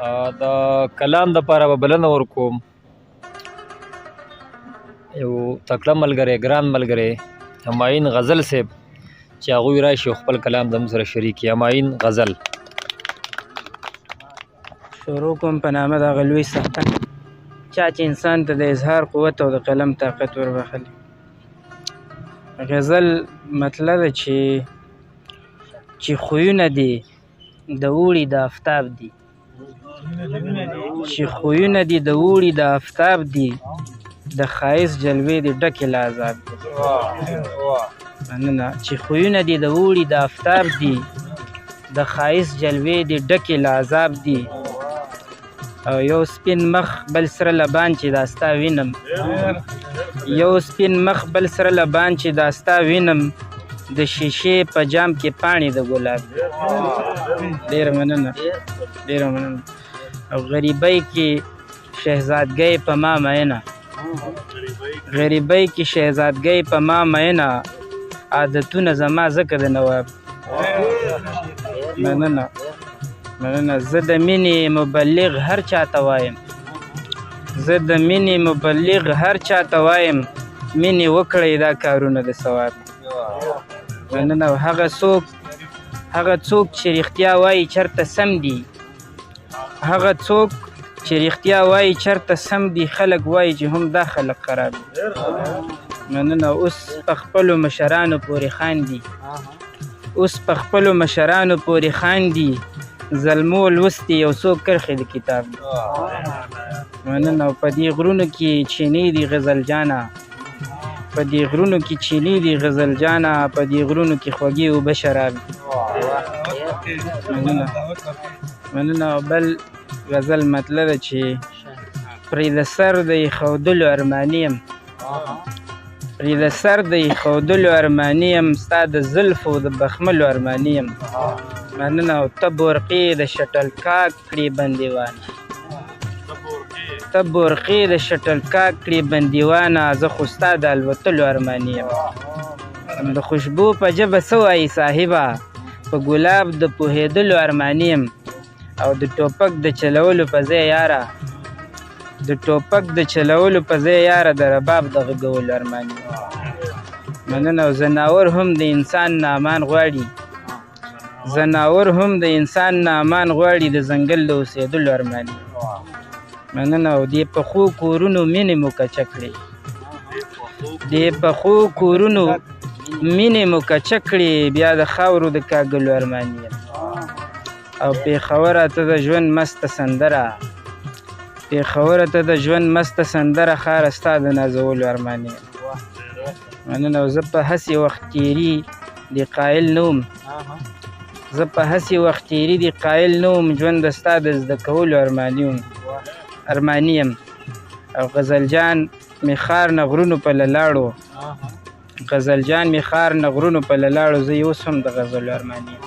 د کلام دپاره به بلنه ورکوم یو تکړه ملګری ګران ملګری همایون غزل صاحب چې هغوی راشي او خپل کلام زموږ سره شریک کړي. همایون غزل. شروع کوم په نامه د هغه لوی څښتن چا چې انسان ته د اظهار قوت او د قلم طاقت وربخلي. غزل مطلب چې خویونه دي د اوړي د آفتاب دي، چې خویونه دي د اوړي د آفتاب دي، د ښایست جلوې دي ډکې له عذاب دي. مننه. چې خویونه دي د اوړي د آفتاب دي، د ښایست جلوې دي ډکې له عذاب دي. او یو سپین مخ بل سره لبان چې دا ستا وینم، یو سپین مخ بل سره لبان چې دا ستا وینم، د شیشې په جام کې پاڼې د ګلاب. ډېره مننه، ډېره مننه. او غریبۍ کې شهزادګۍ په ما مینه، غریبۍ کې شهزادګۍ په ما مینه، عادتونه زما ځکه د نواب. مننه، مننه. زه د مینې مبلغ هر چاته وایم، زه د مینې مبلغ هر چاته وایم، مینې وکړئ دا کارونه د ثواب. مننه. هغه څوک چې رښتیا وایي چېرته سم دي، هغه څوک چې رښتیا وایي چېرته سم دي، خلک وایي چې هم دا خلک خراب دي. مننه. اوس په خپلو مشرانو پورې خاندي، اوس په خپلو مشرانو پورې خاندي، زلمو لوستي یو څو کرښې د کتاب دي. مننه. او په دې غرونو کې چینې دي غزل جانه، په دې غرونو کې چینې دي غزل جانه، په دې غرونو کې خوږې اوبه شراب دي. مننه، مننه. او بل غزل مطلب چې پرې د سر د ایښودلو ارماني یم، پرې د سر د ایښودلو ارماني یم، ستا د زلفو د بخملو ارماني یم. مننه. او ته بورقې د شټل کاک کړې بندیوانه، ته بورقې د شټل کاک کړې بندیوانه، زه خو ستا د الوتلو ارماني یم. د خوشبو په ژبه څه وایي صاحبه، په ګلاب د پوهېدلو ارماني یم. او د ټوپک د چلولو په ځای یاره، د ټوپک د چلولو په ځای یاره، د رباب د غږولو ارماني یم. مننه. او زناور هم د انسان نه امان غواړي، زناور هم د انسان نه امان غواړي، د ځنګل د اوسېدلو ارماني یم. مننه. او دې پخو کورونو مینې مو کچه کړې، دې پخو کورونو مینې مو کچه کړې، بیا د خاورو د کاږلو ارماني یم. او پېښوره ته د ژوند مسته سندره، پېښوره ته د ژوند مسته سندره، ښاره ستا د نازولو ارماني یم. مننه. او زه په هسې وخت تېري د قایل نه وم، زه په هسې وخت تېري د قایل نه وم، ژوند د ستا د زده کولو ارماني یم. او غزل جان مې ښار نه غرونو په للاړو، غزل جان مې ښار نه غرونو په للاړو، زه یې اوس هم د غزلو ارماني یم.